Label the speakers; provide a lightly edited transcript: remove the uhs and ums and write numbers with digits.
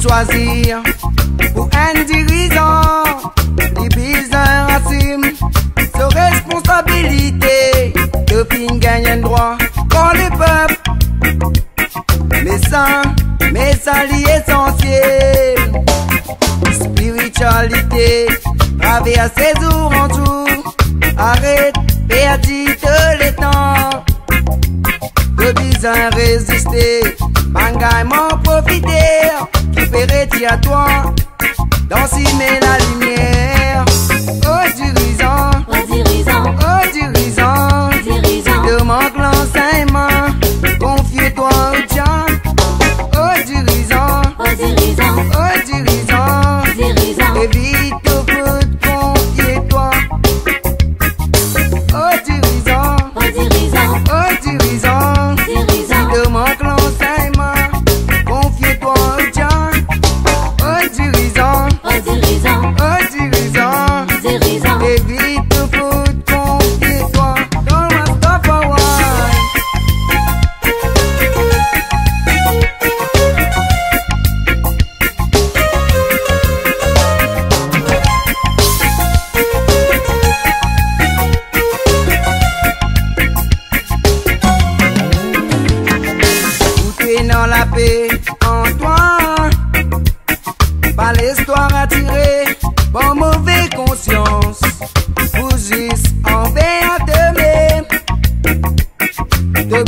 Speaker 1: choisir pour un dirigeant, les besoins assument sa responsabilité de fin gagner un droit pour le peuple. Mais sans l'essentiel, spiritualité, traverse ses jours en jour, arrête, perdu tous les temps. De besoin résister, mangaillement profiter, qui ferait à toi, d'encimer la lumière. Oh dirigeant, te manque l'enseignement, confie-toi au tien. Oh dirigeant, évite tout peu, confie-toi. Oh dirigeant, te manque l'enseignement, confie-toi au tien. Oh dirigeant, évite tout peu, confie-toi. Don't stop for one. Dans la paix en toi, pas l'histoire attirée, pas mauvaise conscience, vous juste envers de mes, de